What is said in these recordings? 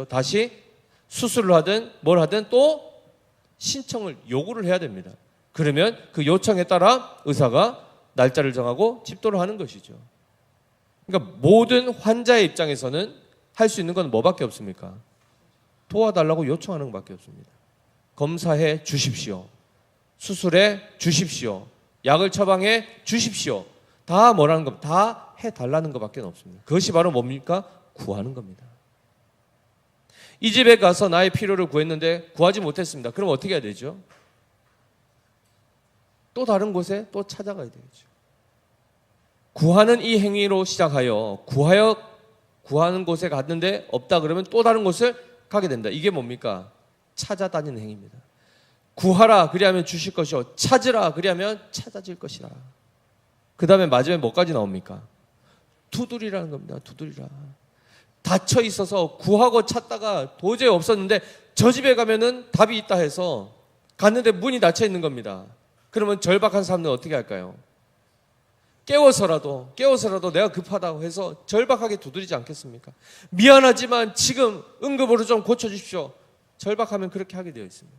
다시 수술을 하든 뭘 하든 또 신청을 요구를 해야 됩니다. 그러면 그 요청에 따라 의사가 날짜를 정하고 집도를 하는 것이죠. 그러니까 모든 환자의 입장에서는 할 수 있는 건 뭐밖에 없습니까? 도와달라고 요청하는 것밖에 없습니다. 검사해 주십시오. 수술해 주십시오. 약을 처방해 주십시오. 다 뭐라는 것, 다 해달라는 것밖에 없습니다. 그것이 바로 뭡니까? 구하는 겁니다. 이 집에 가서 나의 필요를 구했는데 구하지 못했습니다. 그럼 어떻게 해야 되죠? 또 다른 곳에 또 찾아가야 되겠죠. 구하는 이 행위로 시작하여 구하는 곳에 갔는데 없다 그러면 또 다른 곳을 가게 된다. 이게 뭡니까? 찾아다니는 행위입니다. 구하라 그리하면 주실 것이요 찾으라 그리하면 찾아질 것이라. 그 다음에 마지막에 뭐까지 나옵니까? 두드리라는 겁니다. 두드리라. 닫혀 있어서 구하고 찾다가 도저히 없었는데 저 집에 가면은 답이 있다 해서 갔는데 문이 닫혀 있는 겁니다. 그러면 절박한 사람들은 어떻게 할까요? 깨워서라도 내가 급하다고 해서 절박하게 두드리지 않겠습니까? 미안하지만 지금 응급으로 좀 고쳐주십시오. 절박하면 그렇게 하게 되어 있습니다.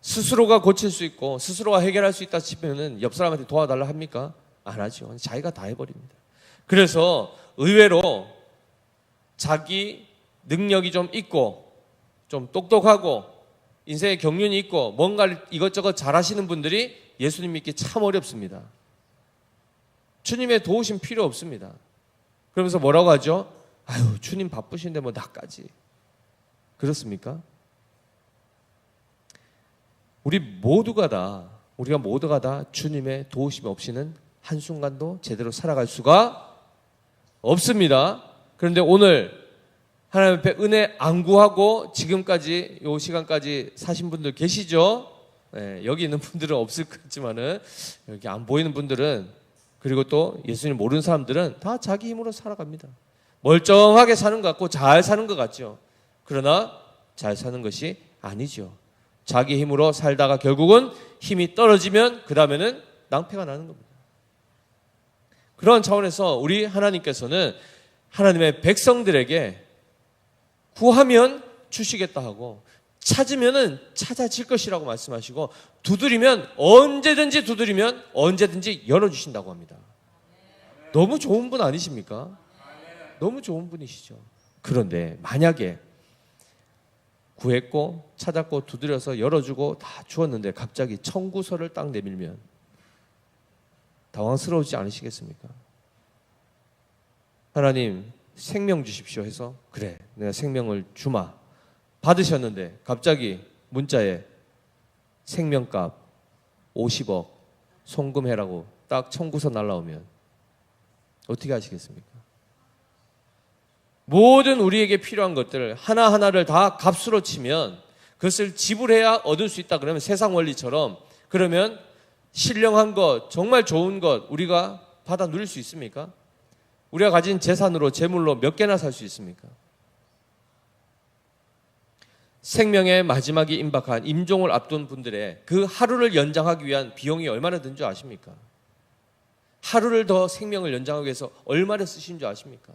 스스로가 고칠 수 있고 스스로가 해결할 수 있다 싶으면 옆 사람한테 도와달라 합니까? 안 하죠. 자기가 다 해버립니다. 그래서 의외로 자기 능력이 좀 있고 좀 똑똑하고 인생의 경륜이 있고 뭔가를 이것저것 잘하시는 분들이 예수님 믿기 참 어렵습니다. 주님의 도우심 필요 없습니다. 그러면서 뭐라고 하죠? 아유, 주님 바쁘신데 뭐 나까지. 그렇습니까? 우리가 모두가 다 주님의 도우심 없이는 한순간도 제대로 살아갈 수가 없습니다. 그런데 오늘 하나님 앞에 은혜 안 구하고 지금까지 이 시간까지 사신 분들 계시죠? 네, 여기 있는 분들은 없을 거지만은 여기 안 보이는 분들은 그리고 또 예수님 모르는 사람들은 다 자기 힘으로 살아갑니다. 멀쩡하게 사는 것 같고 잘 사는 것 같죠. 그러나 잘 사는 것이 아니죠. 자기 힘으로 살다가 결국은 힘이 떨어지면 그 다음에는 낭패가 나는 겁니다. 그런 차원에서 우리 하나님께서는 하나님의 백성들에게 구하면 주시겠다 하고 찾으면은 찾아질 것이라고 말씀하시고 두드리면 언제든지 열어주신다고 합니다. 너무 좋은 분 아니십니까? 너무 좋은 분이시죠. 그런데 만약에 구했고 찾았고 두드려서 열어주고 다 주었는데 갑자기 청구서를 딱 내밀면 당황스러우지 않으시겠습니까? 하나님 생명 주십시오 해서 그래 내가 생명을 주마 받으셨는데 갑자기 문자에 생명값 50억 송금해라고 딱 청구서 날라오면 어떻게 하시겠습니까? 모든 우리에게 필요한 것들을 하나하나를 다 값으로 치면 그것을 지불해야 얻을 수 있다 그러면 세상 원리처럼 그러면 신령한 것, 정말 좋은 것 우리가 받아 누릴 수 있습니까? 우리가 가진 재산으로 재물로 몇 개나 살 수 있습니까? 생명의 마지막이 임박한 임종을 앞둔 분들의 그 하루를 연장하기 위한 비용이 얼마나 든 줄 아십니까? 하루를 더 생명을 연장하기 위해서 얼마나 쓰신 줄 아십니까?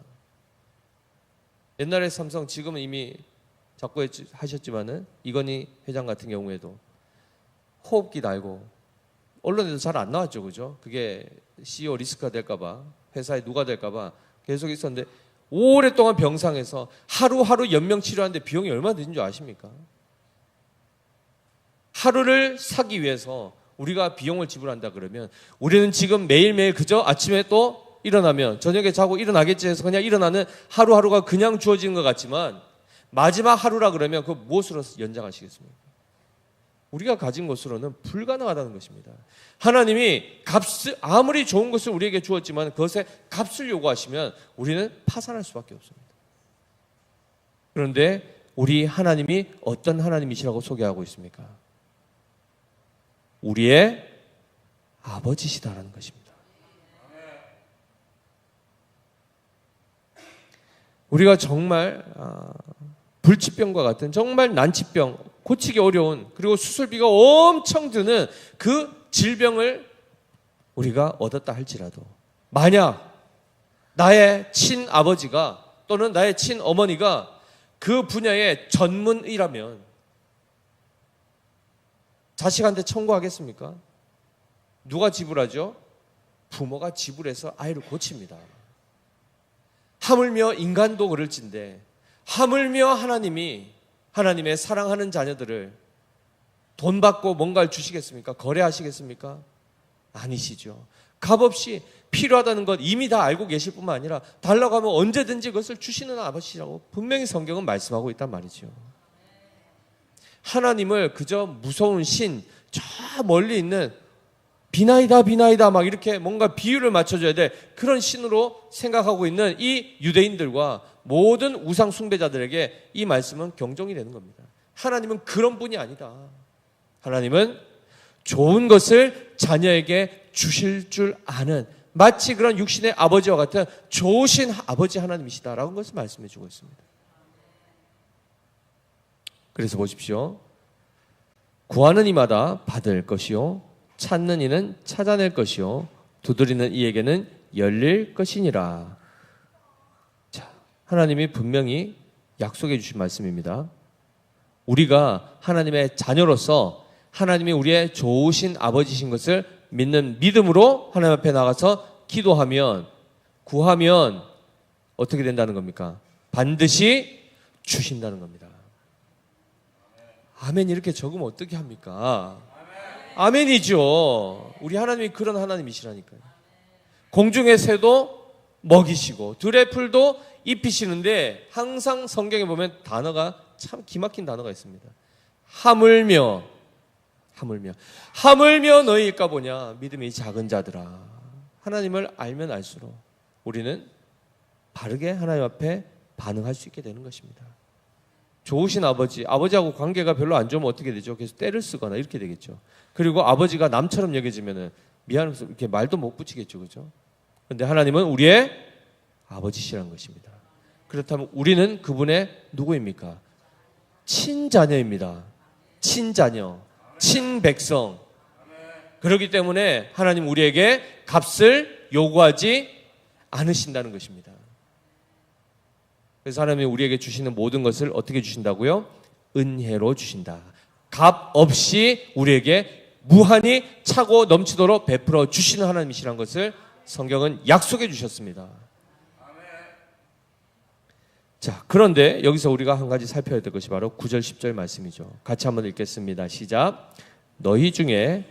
옛날에 삼성, 지금은 이미 자꾸 하셨지만은 이건희 회장 같은 경우에도 호흡기 달고 언론에도 잘 안 나왔죠, 그죠? 그게 CEO 리스크가 될까봐 회사에 누가 될까봐 계속 있었는데 오랫동안 병상에서 하루하루 연명 치료하는데 비용이 얼마나 드는 줄 아십니까? 하루를 사기 위해서 우리가 비용을 지불한다 그러면 우리는 지금 매일매일 그저 아침에 또 일어나면 저녁에 자고 일어나겠지 해서 그냥 일어나는 하루하루가 그냥 주어지는 것 같지만 마지막 하루라 그러면 그 무엇으로 연장하시겠습니까? 우리가 가진 것으로는 불가능하다는 것입니다. 하나님이 아무리 좋은 것을 우리에게 주었지만 그것에 값을 요구하시면 우리는 파산할 수밖에 없습니다. 그런데 우리 하나님이 어떤 하나님이시라고 소개하고 있습니까? 우리의 아버지시다라는 것입니다. 우리가 정말 불치병과 같은 정말 난치병 고치기 어려운 그리고 수술비가 엄청 드는 그 질병을 우리가 얻었다 할지라도 만약 나의 친아버지가 또는 나의 친어머니가 그 분야의 전문의라면 자식한테 청구하겠습니까? 누가 지불하죠? 부모가 지불해서 아이를 고칩니다. 하물며 인간도 그럴진데 하물며 하나님이 하나님의 사랑하는 자녀들을 돈 받고 뭔가를 주시겠습니까? 거래하시겠습니까? 아니시죠. 값없이 필요하다는 것 이미 다 알고 계실 뿐만 아니라 달라고 하면 언제든지 그것을 주시는 아버지라고 분명히 성경은 말씀하고 있단 말이죠. 하나님을 그저 무서운 신, 저 멀리 있는 비나이다 막 이렇게 뭔가 비유를 맞춰줘야 될 그런 신으로 생각하고 있는 이 유대인들과 모든 우상 숭배자들에게 이 말씀은 경종이 되는 겁니다. 하나님은 그런 분이 아니다. 하나님은 좋은 것을 자녀에게 주실 줄 아는 마치 그런 육신의 아버지와 같은 좋으신 아버지 하나님이시다라는 것을 말씀해 주고 있습니다. 그래서 보십시오. 구하는 이마다 받을 것이요 찾는 이는 찾아낼 것이요 두드리는 이에게는 열릴 것이니라. 자, 하나님이 분명히 약속해 주신 말씀입니다. 우리가 하나님의 자녀로서 하나님이 우리의 좋으신 아버지신 것을 믿는 믿음으로 하나님 앞에 나가서 기도하면 구하면 어떻게 된다는 겁니까? 반드시 주신다는 겁니다. 아멘 이렇게 적으면 어떻게 합니까? 아멘이죠. 우리 하나님이 그런 하나님이시라니까요. 공중의 새도 먹이시고 들의 풀도 입히시는데 항상 성경에 보면 단어가 참 기막힌 단어가 있습니다. 하물며 너희일까 보냐 믿음이 작은 자들아. 하나님을 알면 알수록 우리는 바르게 하나님 앞에 반응할 수 있게 되는 것입니다. 좋으신 아버지하고 관계가 별로 안 좋으면 어떻게 되죠? 계속 때를 쓰거나 이렇게 되겠죠. 그리고 아버지가 남처럼 여겨지면은 미안해서 이렇게 말도 못 붙이겠죠, 그죠? 그런데 하나님은 우리의 아버지시라는 것입니다. 그렇다면 우리는 그분의 누구입니까? 친자녀입니다. 친자녀, 친백성. 그렇기 때문에 하나님 우리에게 값을 요구하지 않으신다는 것입니다. 그래서 하나님이 우리에게 주시는 모든 것을 어떻게 주신다고요? 은혜로 주신다. 값 없이 우리에게 무한히 차고 넘치도록 베풀어 주시는 하나님이시라는 것을 성경은 약속해 주셨습니다. 자, 그런데 여기서 우리가 한 가지 살펴야 될 것이 바로 9절 10절 말씀이죠. 같이 한번 읽겠습니다. 시작. 너희 중에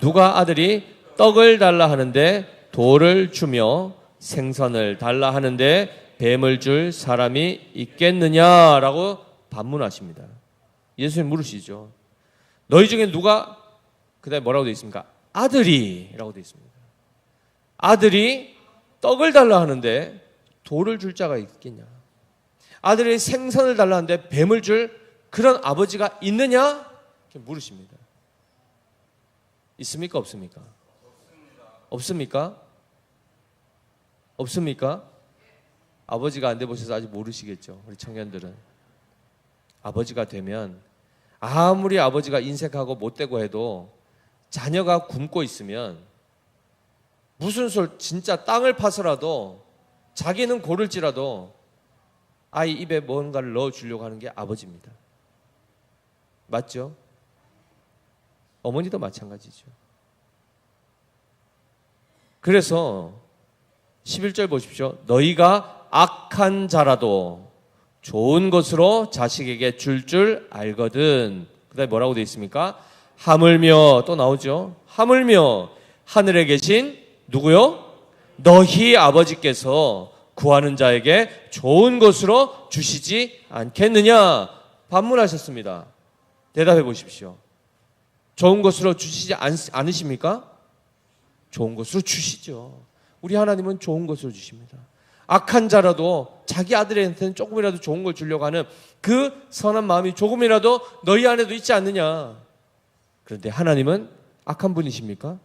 누가 아들이 떡을 달라 하는데 돌을 주며 생선을 달라 하는데 뱀을 줄 사람이 있겠느냐라고 반문하십니다. 예수님 물으시죠. 너희 중에 누가 그다음에 뭐라고 되어 있습니까? 아들이라고 되어 있습니다. 아들이 떡을 달라 하는데 돌을 줄 자가 있겠냐? 아들이 생선을 달라 하는데 뱀을 줄 그런 아버지가 있느냐? 이렇게 물으십니다. 있습니까? 없습니까? 없습니까? 없습니까? 아버지가 안 돼 보셔서 아직 모르시겠죠. 우리 청년들은. 아버지가 되면 아무리 아버지가 인색하고 못되고 해도 자녀가 굶고 있으면 무슨 소리 진짜 땅을 파서라도 자기는 고를지라도 아이 입에 뭔가를 넣어주려고 하는 게 아버지입니다. 맞죠? 어머니도 마찬가지죠. 그래서 11절 보십시오. 너희가 악한 자라도 좋은 것으로 자식에게 줄 알거든. 그 다음에 뭐라고 되어 있습니까? 하물며 또 나오죠. 하물며 하늘에 계신 누구요? 너희 아버지께서 구하는 자에게 좋은 것으로 주시지 않겠느냐? 반문하셨습니다. 대답해 보십시오. 좋은 것으로 주시지 않으십니까? 좋은 것으로 주시죠. 우리 하나님은 좋은 것으로 주십니다. 악한 자라도 자기 아들한테는 조금이라도 좋은 걸 주려고 하는 그 선한 마음이 조금이라도 너희 안에도 있지 않느냐. 그런데 하나님은 악한 분이십니까?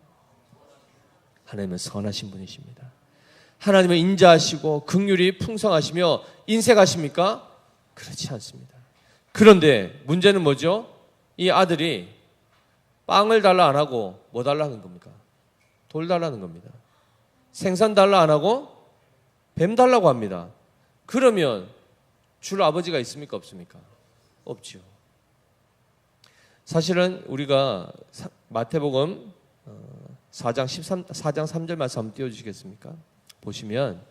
하나님은 선하신 분이십니다. 하나님은 인자하시고 긍휼이 풍성하시며 인색하십니까? 그렇지 않습니다. 그런데 문제는 뭐죠? 이 아들이 빵을 달라 안 하고 뭐 달라는 겁니까? 돌 달라는 겁니다. 생선 달라 안 하고 뱀 달라고 합니다. 그러면 줄 아버지가 있습니까? 없습니까? 없죠. 사실은 우리가 마태복음 4장 3절 말씀 한번 띄워주시겠습니까? 보시면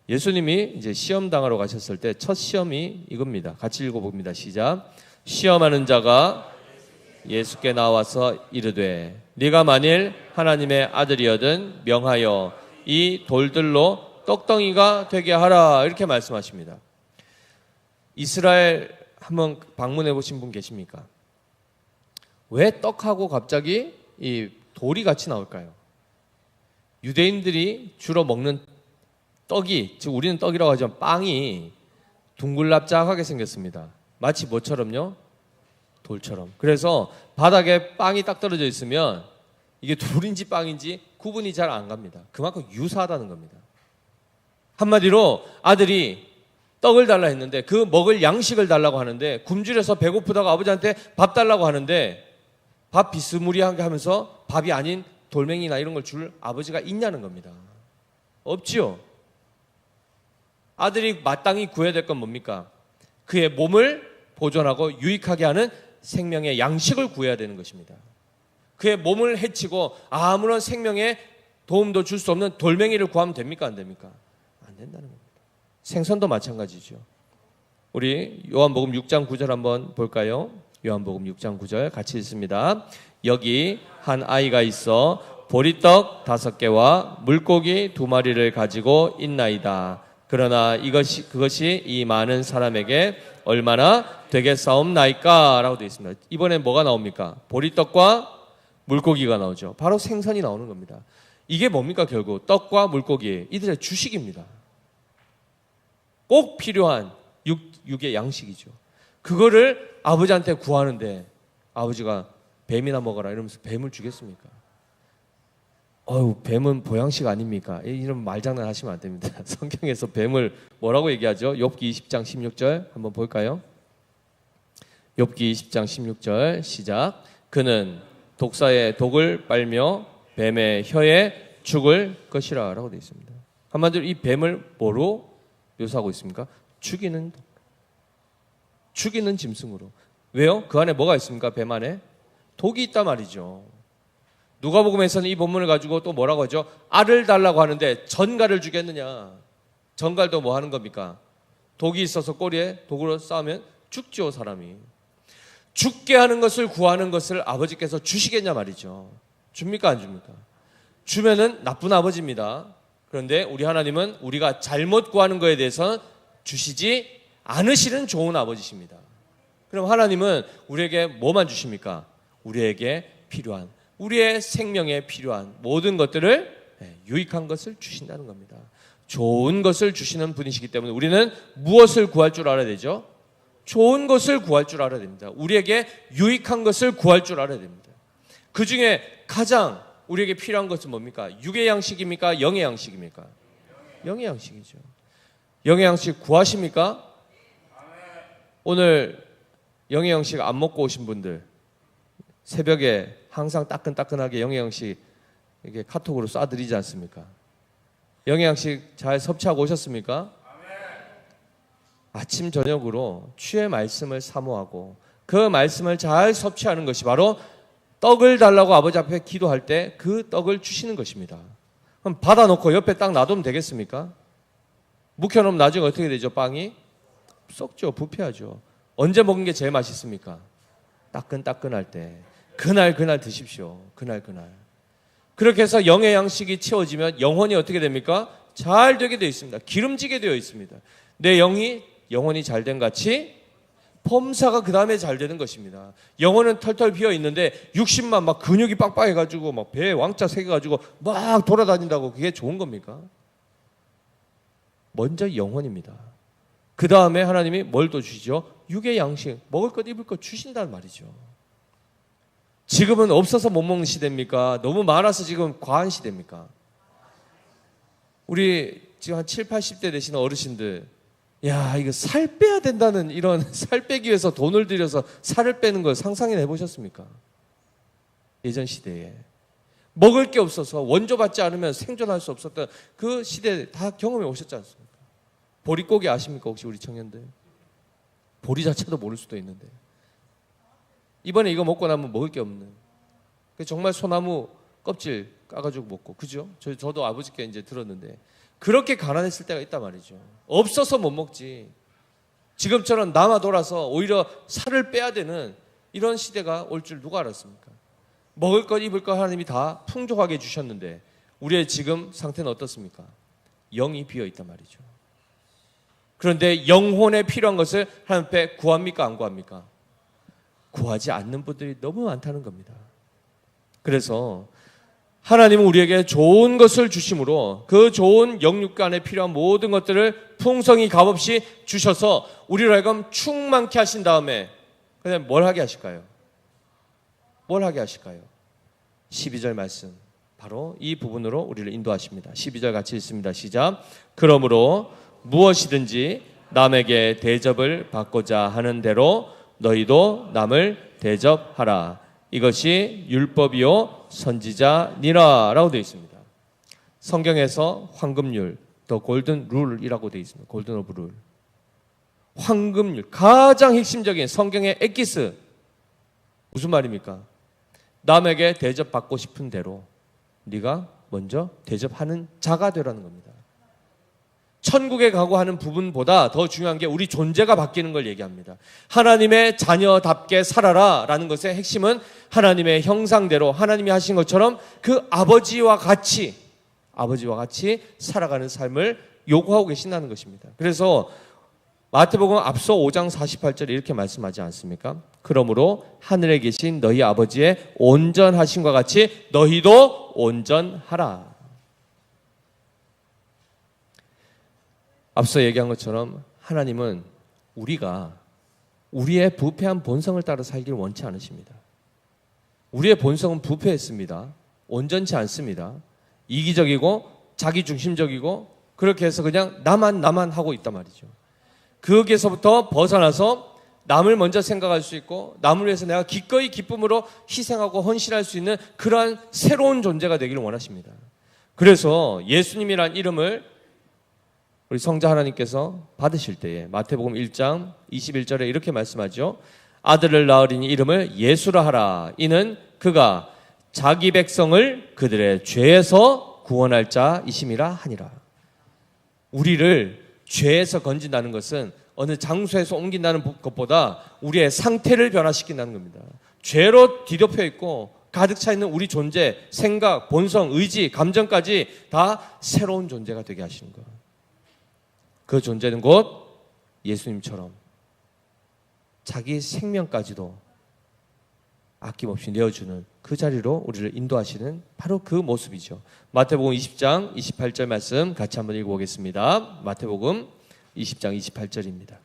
예수님이 이제 시험 당하러 가셨을 때 첫 시험이 이겁니다. 같이 읽어봅니다. 시작. 시험하는 자가 예수께 나와서 이르되 네가 만일 하나님의 아들이거든 명하여 이 돌들로 떡덩이가 되게 하라, 이렇게 말씀하십니다. 이스라엘 한번 방문해 보신 분 계십니까? 왜 떡하고 갑자기 이 돌이 같이 나올까요? 유대인들이 주로 먹는 떡이, 즉 우리는 떡이라고 하지만 빵이 둥글납작하게 생겼습니다. 마치 뭐처럼요? 돌처럼. 그래서 바닥에 빵이 딱 떨어져 있으면 이게 돌인지 빵인지 구분이 잘 안 갑니다. 그만큼 유사하다는 겁니다. 한마디로 아들이 떡을 달라 했는데 그 먹을 양식을 달라고 하는데 굶주려서 배고프다고 아버지한테 밥 달라고 하는데 밥 비스무리하게 하면서 밥이 아닌 돌멩이나 이런 걸 줄 아버지가 있냐는 겁니다. 없지요. 아들이 마땅히 구해야 될 건 뭡니까? 그의 몸을 보존하고 유익하게 하는 생명의 양식을 구해야 되는 것입니다. 그의 몸을 해치고 아무런 생명에 도움도 줄 수 없는 돌멩이를 구하면 됩니까? 안 됩니까? 안 된다는 겁니다. 생선도 마찬가지죠. 우리 요한복음 6장 9절 한번 볼까요? 요한복음 6장 9절 같이 읽습니다. 여기 한 아이가 있어 보리떡 5개와 물고기 2마리를 가지고 있나이다. 그러나 그것이 이 많은 사람에게 얼마나 되겠사옵나이까? 라고 되어 있습니다. 이번엔 뭐가 나옵니까? 보리떡과 물고기가 나오죠. 바로 생선이 나오는 겁니다. 이게 뭡니까? 결국 떡과 물고기, 이들의 주식입니다. 꼭 필요한 육의 양식이죠. 그거를 아버지한테 구하는데 아버지가 뱀이나 먹어라 이러면서 뱀을 주겠습니까? 뱀은 보양식 아닙니까? 이런 말장난 하시면 안 됩니다. 성경에서 뱀을 뭐라고 얘기하죠? 욥기 20장 16절 한번 볼까요? 욥기 20장 16절 시작. 그는 독사의 독을 빨며 뱀의 혀에 죽을 것이라 라고 되어 있습니다. 한마디로 이 뱀을 뭐로 묘사하고 있습니까? 죽이는 짐승으로. 왜요? 그 안에 뭐가 있습니까? 뱀 안에 독이 있단 말이죠. 누가복음에서는 이 본문을 가지고 또 뭐라고 하죠? 알을 달라고 하는데 전갈을 주겠느냐? 전갈도 뭐 하는 겁니까? 독이 있어서 꼬리에 독으로 싸우면 죽죠, 사람이. 죽게 하는 것을 구하는 것을 아버지께서 주시겠냐 말이죠. 줍니까 안 줍니까? 주면은 나쁜 아버지입니다. 그런데 우리 하나님은 우리가 잘못 구하는 것에 대해서는 주시지 않으시는 좋은 아버지십니다. 그럼 하나님은 우리에게 뭐만 주십니까? 우리에게 필요한, 우리의 생명에 필요한 모든 것들을, 유익한 것을 주신다는 겁니다. 좋은 것을 주시는 분이시기 때문에 우리는 무엇을 구할 줄 알아야 되죠? 좋은 것을 구할 줄 알아야 됩니다. 우리에게 유익한 것을 구할 줄 알아야 됩니다. 그 중에 가장 우리에게 필요한 것은 뭡니까? 육의 양식입니까? 영의 양식입니까? 영의 양식이죠. 영의 양식 구하십니까? 오늘 영의 양식 안 먹고 오신 분들, 새벽에 항상 따끈따끈하게 영의 양식 이게 카톡으로 쏴드리지 않습니까? 영의 양식 잘 섭취하고 오셨습니까? 아침 저녁으로 주의 말씀을 사모하고 그 말씀을 잘 섭취하는 것이 바로 떡을 달라고 아버지 앞에 기도할 때 그 떡을 주시는 것입니다. 그럼 받아놓고 옆에 딱 놔두면 되겠습니까? 묵혀놓으면 나중에 어떻게 되죠? 빵이 썩죠. 부패하죠. 언제 먹은 게 제일 맛있습니까? 따끈따끈할 때. 그날 드십시오. 그날. 그렇게 해서 영의 양식이 채워지면 영혼이 어떻게 됩니까? 잘 되게 되어 있습니다. 기름지게 되어 있습니다. 내 영혼이 잘 된 같이 범사가 그 다음에 잘 되는 것입니다. 영혼은 털털 비어 있는데 육신만 막 근육이 빡빡해가지고 막 배에 왕자 새겨가지고 막 돌아다닌다고 그게 좋은 겁니까? 먼저 영혼입니다. 그 다음에 하나님이 뭘 또 주시죠? 육의 양식, 먹을 것 입을 것 주신다는 말이죠. 지금은 없어서 못 먹는 시대입니까? 너무 많아서 지금 과한 시대입니까? 우리 지금 한 7, 80대 되시는 어르신들, 야, 이거 살 빼야 된다는 이런 살 빼기 위해서 돈을 들여서 살을 빼는 걸 상상해 보셨습니까? 예전 시대에 먹을 게 없어서 원조 받지 않으면 생존할 수 없었던 그 시대 다 경험해 오셨지 않습니까? 보릿고개 아십니까 혹시 우리 청년들? 보리 자체도 모를 수도 있는데 이번에 이거 먹고 나면 먹을 게 없는, 정말 소나무 껍질 까가지고 먹고, 그죠? 저도 아버지께 이제 들었는데 그렇게 가난했을 때가 있단 말이죠. 없어서 못 먹지. 지금처럼 남아 돌아서 오히려 살을 빼야 되는 이런 시대가 올 줄 누가 알았습니까? 먹을 것 입을 것 하나님이 다 풍족하게 주셨는데 우리의 지금 상태는 어떻습니까? 영이 비어 있단 말이죠. 그런데 영혼에 필요한 것을 하나님 앞에 구합니까? 안 구합니까? 구하지 않는 분들이 너무 많다는 겁니다. 그래서 하나님은 우리에게 좋은 것을 주심으로 그 좋은 영육간에 필요한 모든 것들을 풍성히 값없이 주셔서 우리로 하여금 충만케 하신 다음에 그다음에 뭘 하게 하실까요? 뭘 하게 하실까요? 12절 말씀, 바로 이 부분으로 우리를 인도하십니다. 12절 같이 읽습니다. 시작. 그러므로 무엇이든지 남에게 대접을 받고자 하는 대로 너희도 남을 대접하라. 이것이 율법이요 선지자니라 라고 되어 있습니다. 성경에서 황금률, 더 골든 룰이라고 되어 있습니다. 골든 오브 룰. 황금률, 가장 핵심적인 성경의 엑기스. 무슨 말입니까? 남에게 대접받고 싶은 대로 네가 먼저 대접하는 자가 되라는 겁니다. 천국에 가고 하는 부분보다 더 중요한 게 우리 존재가 바뀌는 걸 얘기합니다. 하나님의 자녀답게 살아라 라는 것의 핵심은 하나님의 형상대로 하나님이 하신 것처럼 그 아버지와 같이 살아가는 삶을 요구하고 계신다는 것입니다. 그래서 마태복음 앞서 5장 48절에 이렇게 말씀하지 않습니까? 그러므로 하늘에 계신 너희 아버지의 온전하심과 같이 너희도 온전하라. 앞서 얘기한 것처럼 하나님은 우리가 우리의 부패한 본성을 따라 살기를 원치 않으십니다. 우리의 본성은 부패했습니다. 온전치 않습니다. 이기적이고 자기중심적이고 그렇게 해서 그냥 나만 하고 있단 말이죠. 거기에서부터 벗어나서 남을 먼저 생각할 수 있고 남을 위해서 내가 기꺼이 기쁨으로 희생하고 헌신할 수 있는 그러한 새로운 존재가 되기를 원하십니다. 그래서 예수님이란 이름을 우리 성자 하나님께서 받으실 때에 마태복음 1장 21절에 이렇게 말씀하죠. 아들을 낳으리니 이름을 예수라 하라. 이는 그가 자기 백성을 그들의 죄에서 구원할 자이심이라 하니라. 우리를 죄에서 건진다는 것은 어느 장소에서 옮긴다는 것보다 우리의 상태를 변화시킨다는 겁니다. 죄로 뒤덮여 있고 가득 차 있는 우리 존재, 생각, 본성, 의지, 감정까지 다 새로운 존재가 되게 하시는 것. 그 존재는 곧 예수님처럼 자기 생명까지도 아낌없이 내어주는 그 자리로 우리를 인도하시는 바로 그 모습이죠. 마태복음 20장 28절 말씀 같이 한번 읽어보겠습니다. 마태복음 20장 28절입니다.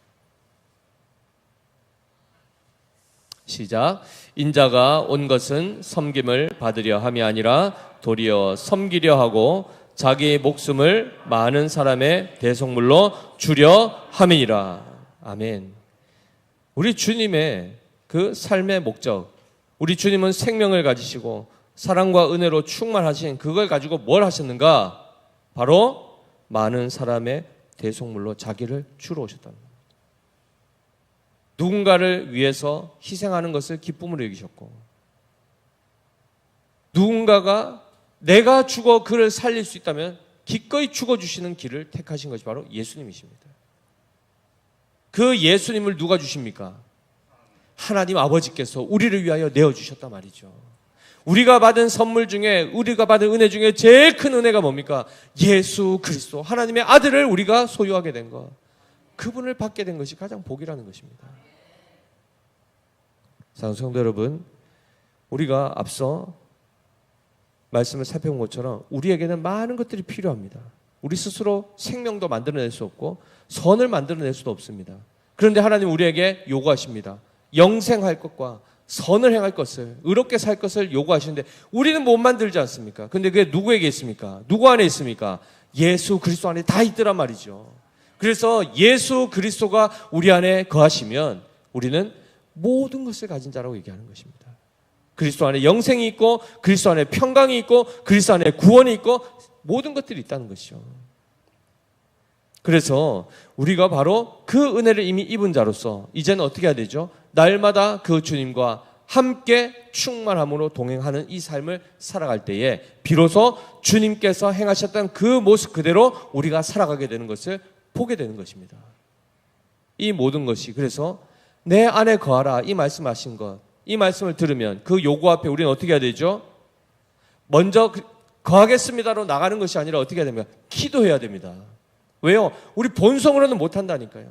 시작. 인자가 온 것은 섬김을 받으려 함이 아니라 도리어 섬기려 하고 자기 목숨을 많은 사람의 대속물로 주려 함이니라. 아멘. 우리 주님의 그 삶의 목적, 우리 주님은 생명을 가지시고 사랑과 은혜로 충만하신 그걸 가지고 뭘 하셨는가? 바로 많은 사람의 대속물로 자기를 주러 오셨다는 겁니다. 누군가를 위해서 희생하는 것을 기쁨으로 여기셨고, 누군가가 내가 죽어 그를 살릴 수 있다면 기꺼이 죽어주시는 길을 택하신 것이 바로 예수님이십니다. 그 예수님을 누가 주십니까? 하나님 아버지께서 우리를 위하여 내어주셨단 말이죠. 우리가 받은 선물 중에, 우리가 받은 은혜 중에 제일 큰 은혜가 뭡니까? 예수 그리스도, 하나님의 아들을 우리가 소유하게 된 것, 그분을 받게 된 것이 가장 복이라는 것입니다. 사랑하는 성도 여러분, 우리가 앞서 말씀을 살펴본 것처럼 우리에게는 많은 것들이 필요합니다. 우리 스스로 생명도 만들어낼 수 없고 선을 만들어낼 수도 없습니다. 그런데 하나님 우리에게 요구하십니다. 영생할 것과 선을 행할 것을, 의롭게 살 것을 요구하시는데 우리는 못 만들지 않습니까? 근데 그게 누구에게 있습니까? 누구 안에 있습니까? 예수 그리스도 안에 다 있더란 말이죠. 그래서 예수 그리스도가 우리 안에 거하시면 우리는 모든 것을 가진 자라고 얘기하는 것입니다. 그리스도 안에 영생이 있고 그리스도 안에 평강이 있고 그리스도 안에 구원이 있고 모든 것들이 있다는 것이죠. 그래서 우리가 바로 그 은혜를 이미 입은 자로서 이제는 어떻게 해야 되죠? 날마다 그 주님과 함께 충만함으로 동행하는 이 삶을 살아갈 때에 비로소 주님께서 행하셨던 그 모습 그대로 우리가 살아가게 되는 것을 보게 되는 것입니다. 이 모든 것이 그래서 내 안에 거하라 이 말씀하신 것, 이 말씀을 들으면 그 요구 앞에 우리는 어떻게 해야 되죠? 먼저 거하겠습니다로 나가는 것이 아니라 어떻게 해야 됩니까? 기도해야 됩니다. 왜요? 우리 본성으로는 못한다니까요.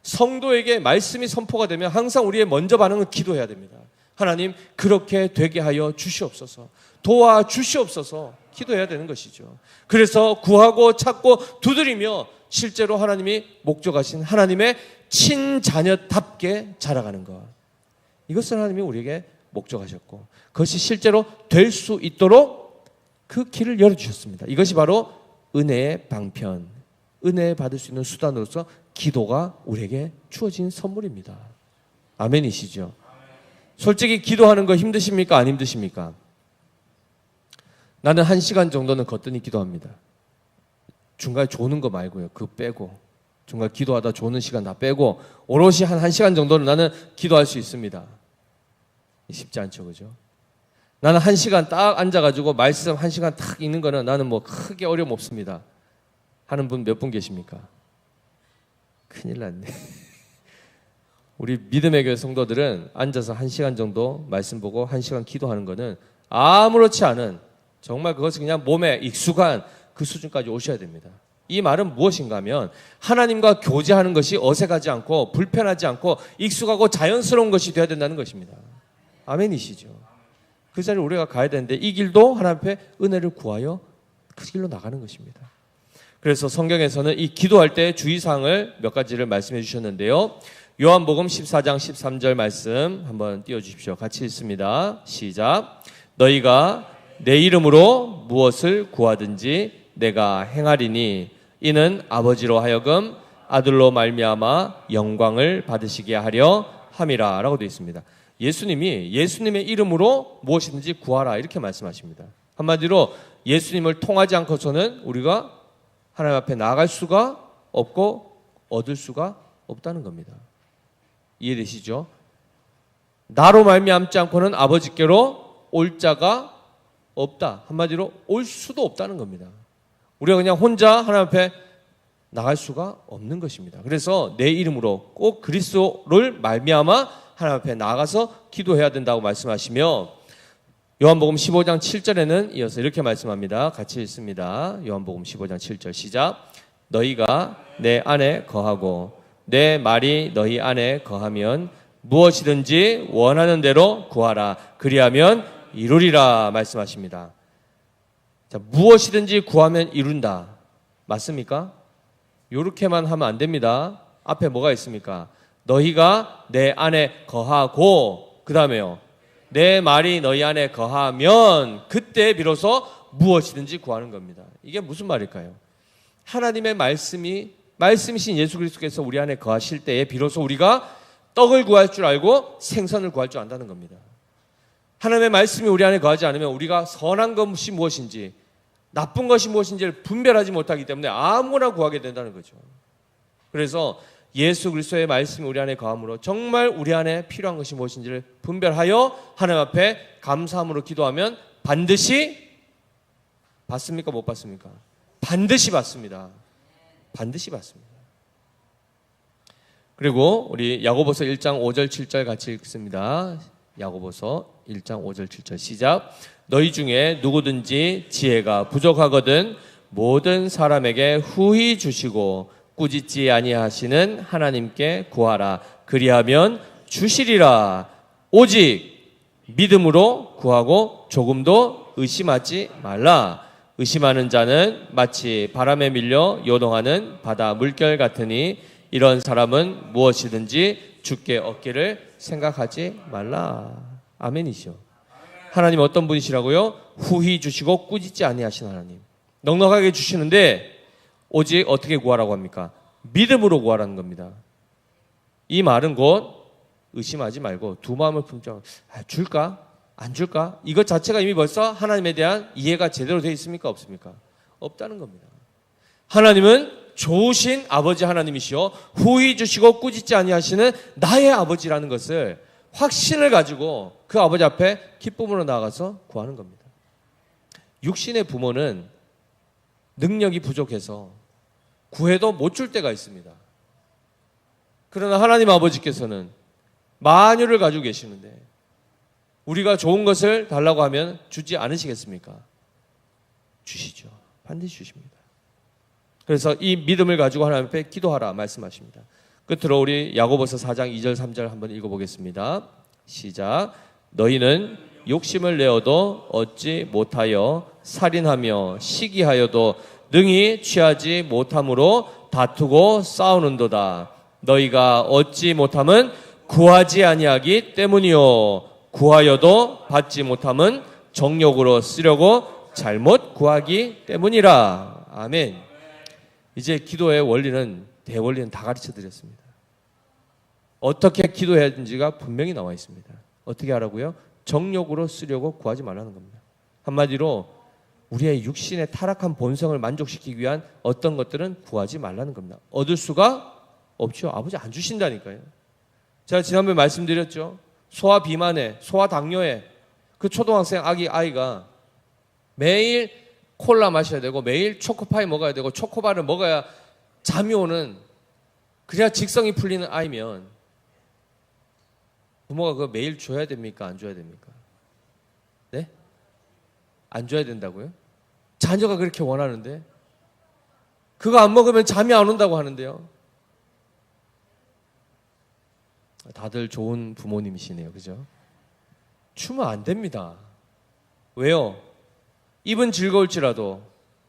성도에게 말씀이 선포가 되면 항상 우리의 먼저 반응은 기도해야 됩니다. 하나님 그렇게 되게 하여 주시옵소서, 도와주시옵소서 기도해야 되는 것이죠. 그래서 구하고 찾고 두드리며 실제로 하나님이 목적하신 하나님의 친자녀답게 자라가는 것, 이것을 하나님이 우리에게 목적하셨고 그것이 실제로 될 수 있도록 그 길을 열어주셨습니다. 이것이 바로 은혜의 방편, 은혜 받을 수 있는 수단으로서 기도가 우리에게 주어진 선물입니다. 아멘이시죠? 솔직히 기도하는 거 힘드십니까? 안 힘드십니까? 나는 1시간 정도는 거뜬히 기도합니다. 중간에 조는 거 말고요. 그거 빼고. 중간에 기도하다 조는 시간 다 빼고 오롯이 한 1시간 정도는 나는 기도할 수 있습니다. 쉽지 않죠, 그죠? 나는 1시간 딱 앉아가지고 말씀 1시간 딱 읽는 거는 나는 뭐 크게 어려움 없습니다. 하는 분 몇 분 계십니까? 큰일 났네. 우리 믿음의 교회 성도들은 앉아서 1시간 정도 말씀 보고 1시간 기도하는 거는 아무렇지 않은, 정말 그것이 그냥 몸에 익숙한 그 수준까지 오셔야 됩니다. 이 말은 무엇인가 하면 하나님과 교제하는 것이 어색하지 않고 불편하지 않고 익숙하고 자연스러운 것이 되어야 된다는 것입니다. 아멘이시죠? 그 자리를 우리가 가야 되는데 이 길도 하나님 앞에 은혜를 구하여 그 길로 나가는 것입니다. 그래서 성경에서는 이 기도할 때 주의사항을 몇 가지를 말씀해 주셨는데요. 요한복음 14장 13절 말씀 한번 띄워주십시오. 같이 읽습니다. 시작. 너희가 내 이름으로 무엇을 구하든지 내가 행하리니 이는 아버지로 하여금 아들로 말미암아 영광을 받으시게 하려 함이라 라고 되어 있습니다. 예수님이 예수님의 이름으로 무엇이든지 구하라 이렇게 말씀하십니다. 한마디로 예수님을 통하지 않고서는 우리가 하나님 앞에 나아갈 수가 없고 얻을 수가 없다는 겁니다. 이해되시죠? 나로 말미암지 않고는 아버지께로 올 자가 없다. 한마디로 올 수도 없다는 겁니다. 우리가 그냥 혼자 하나님 앞에 나갈 수가 없는 것입니다. 그래서 내 이름으로 꼭 그리스도를 말미암아 하나님 앞에 나가서 기도해야 된다고 말씀하시며 요한복음 15장 7절에는 이어서 이렇게 말씀합니다. 같이 읽습니다. 요한복음 15장 7절 시작. 너희가 내 안에 거하고 내 말이 너희 안에 거하면 무엇이든지 원하는 대로 구하라. 그리하면 이루리라 말씀하십니다. 자, 무엇이든지 구하면 이룬다. 맞습니까? 요렇게만 하면 안 됩니다. 앞에 뭐가 있습니까? 너희가 내 안에 거하고 그 다음에요. 내 말이 너희 안에 거하면 그때 비로소 무엇이든지 구하는 겁니다. 이게 무슨 말일까요? 하나님의 말씀이신 예수 그리스도께서 우리 안에 거하실 때에 비로소 우리가 떡을 구할 줄 알고 생선을 구할 줄 안다는 겁니다. 하나님의 말씀이 우리 안에 거하지 않으면 우리가 선한 것이 무엇인지 나쁜 것이 무엇인지를 분별하지 못하기 때문에 아무거나 구하게 된다는 거죠. 그래서 예수 그리스도의 말씀이 우리 안에 거함으로 정말 우리 안에 필요한 것이 무엇인지를 분별하여 하나님 앞에 감사함으로 기도하면 반드시 받습니까? 못 받습니까? 반드시 받습니다. 반드시 받습니다. 그리고 우리 야고보서 1장 5절 7절 같이 읽습니다. 야고보서 1장 5절 7절 시작. 너희 중에 누구든지 지혜가 부족하거든 모든 사람에게 후히 주시고 꾸짖지 아니하시는 하나님께 구하라. 그리하면 주시리라. 오직 믿음으로 구하고 조금도 의심하지 말라. 의심하는 자는 마치 바람에 밀려 요동하는 바다 물결 같으니 이런 사람은 무엇이든지 주께 얻기를 생각하지 말라. 아멘이죠. 하나님 어떤 분이시라고요? 후히 주시고 꾸짖지 아니하신 하나님. 넉넉하게 주시는데 오직 어떻게 구하라고 합니까? 믿음으로 구하라는 겁니다. 이 말은 곧 의심하지 말고 두 마음을 품자. 줄까? 안 줄까? 이것 자체가 이미 벌써 하나님에 대한 이해가 제대로 되어 있습니까? 없습니까? 없다는 겁니다. 하나님은 좋으신 아버지 하나님이시오 후히 주시고 꾸짖지 아니하시는 나의 아버지라는 것을 확신을 가지고 그 아버지 앞에 기쁨으로 나아가서 구하는 겁니다. 육신의 부모는 능력이 부족해서 구해도 못 줄 때가 있습니다. 그러나 하나님 아버지께서는 만유를 가지고 계시는데 우리가 좋은 것을 달라고 하면 주지 않으시겠습니까? 주시죠. 반드시 주십니다. 그래서 이 믿음을 가지고 하나님 앞에 기도하라 말씀하십니다. 끝으로 우리 야고보서 4장 2절 3절 한번 읽어보겠습니다. 시작. 너희는 욕심을 내어도 얻지 못하여 살인하며 시기하여도 능히 취하지 못함으로 다투고 싸우는도다. 너희가 얻지 못함은 구하지 아니하기 때문이요 구하여도 받지 못함은 정욕으로 쓰려고 잘못 구하기 때문이라. 아멘. 이제 기도의 원리는 대원리는 다 가르쳐 드렸습니다. 어떻게 기도해야 되는지가 분명히 나와 있습니다. 어떻게 하라고요? 정욕으로 쓰려고 구하지 말라는 겁니다. 한마디로 우리의 육신의 타락한 본성을 만족시키기 위한 어떤 것들은 구하지 말라는 겁니다. 얻을 수가 없죠. 아버지 안 주신다니까요. 제가 지난번에 말씀드렸죠. 소아 비만에, 소아 당뇨에 그 초등학생 아이가 매일 콜라 마셔야 되고 매일 초코파이 먹어야 되고 초코바를 먹어야 잠이 오는, 그래야 직성이 풀리는 아이면 부모가 그거 매일 줘야 됩니까? 안 줘야 됩니까? 네? 안 줘야 된다고요? 자녀가 그렇게 원하는데 그거 안 먹으면 잠이 안 온다고 하는데요. 다들 좋은 부모님이시네요. 그죠? 주면 안 됩니다. 왜요? 입은 즐거울지라도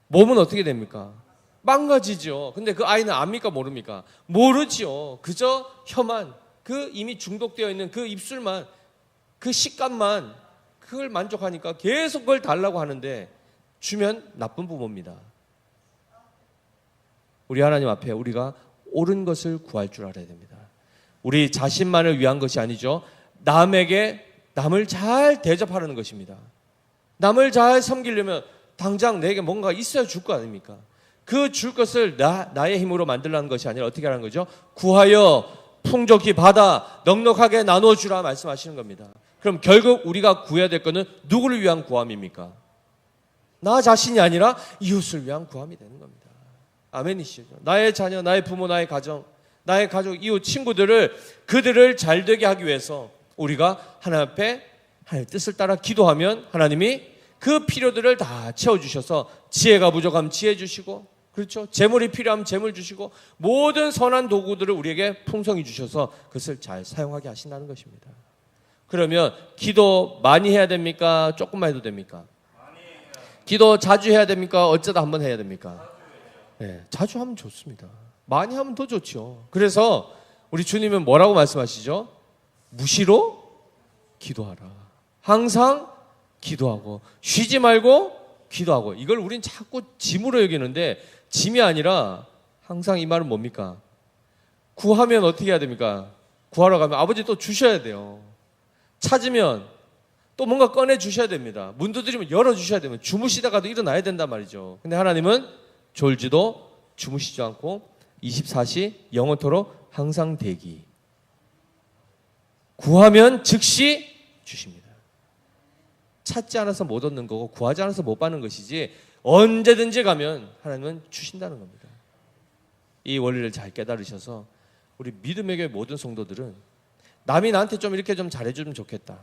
몸은 어떻게 됩니까? 망가지죠. 근데 그 아이는 압니까? 모릅니까? 모르지요. 그저 혀만, 그 이미 중독되어 있는 그 입술만, 그 식감만, 그걸 만족하니까 계속 그걸 달라고 하는데 주면 나쁜 부모입니다. 우리 하나님 앞에 우리가 옳은 것을 구할 줄 알아야 됩니다. 우리 자신만을 위한 것이 아니죠. 남을 잘 대접하라는 것입니다. 남을 잘 섬기려면 당장 내게 뭔가 있어야 줄 거 아닙니까? 그 줄 것을 나의 힘으로 만들라는 것이 아니라 어떻게 하라는 거죠? 구하여 풍족히 받아 넉넉하게 나눠주라 말씀하시는 겁니다. 그럼 결국 우리가 구해야 될 것은 누구를 위한 구함입니까? 나 자신이 아니라 이웃을 위한 구함이 되는 겁니다. 아멘이시죠? 나의 자녀, 나의 부모, 나의 가정, 나의 가족, 이웃, 친구들을, 그들을 잘 되게 하기 위해서 우리가 하나님 앞에 하나님의 뜻을 따라 기도하면 하나님이 그 필요들을 다 채워주셔서 지혜가 부족하면 지혜 주시고, 그렇죠? 재물이 필요하면 재물 주시고, 모든 선한 도구들을 우리에게 풍성히 주셔서 그것을 잘 사용하게 하신다는 것입니다. 그러면 기도 많이 해야 됩니까? 조금만 해도 됩니까? 기도 자주 해야 됩니까? 어쩌다 한번 해야 됩니까? 네, 자주 하면 좋습니다. 많이 하면 더 좋죠. 그래서 우리 주님은 뭐라고 말씀하시죠? 무시로 기도하라. 항상 기도하고 쉬지 말고 기도하고. 이걸 우린 자꾸 짐으로 여기는데 짐이 아니라 항상 이 말은 뭡니까? 구하면 어떻게 해야 됩니까? 구하러 가면 아버지 또 주셔야 돼요. 찾으면 또 뭔가 꺼내 주셔야 됩니다. 문 두드리면 열어주셔야 됩니다. 주무시다가도 일어나야 된단 말이죠. 근데 하나님은 졸지도 주무시지 않고 24시 영원토록 항상 대기. 구하면 즉시 주십니다. 찾지 않아서 못 얻는 거고 구하지 않아서 못 받는 것이지 언제든지 가면 하나님은 주신다는 겁니다. 이 원리를 잘 깨달으셔서 우리 믿음의 교회 모든 성도들은 남이 나한테 좀 이렇게 좀 잘해주면 좋겠다.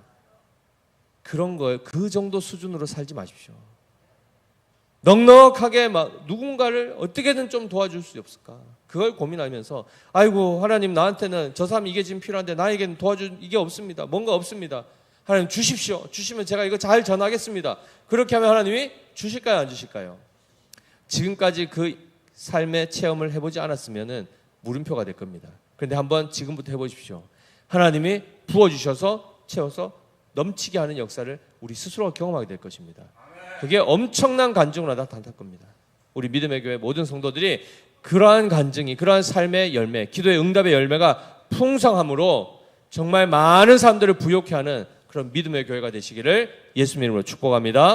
그런 거, 그 정도 수준으로 살지 마십시오. 넉넉하게 막 누군가를 어떻게든 좀 도와줄 수 없을까? 그걸 고민하면서 아이고 하나님 나한테는 저 사람이 이게 지금 필요한데 나에게는 도와줄 이게 없습니다. 뭔가 없습니다. 하나님 주십시오. 주시면 제가 이거 잘 전하겠습니다. 그렇게 하면 하나님이 주실까요? 안 주실까요? 지금까지 그 삶의 체험을 해보지 않았으면 물음표가 될 겁니다. 그런데 한번 지금부터 해보십시오. 하나님이 부어주셔서 채워서 넘치게 하는 역사를 우리 스스로가 경험하게 될 것입니다. 그게 엄청난 간증으로 나타날 겁니다. 우리 믿음의 교회 모든 성도들이 그러한 간증이, 그러한 삶의 열매, 기도의 응답의 열매가 풍성함으로 정말 많은 사람들을 부욕해 하는 그런 믿음의 교회가 되시기를 예수님 이름으로 축복합니다.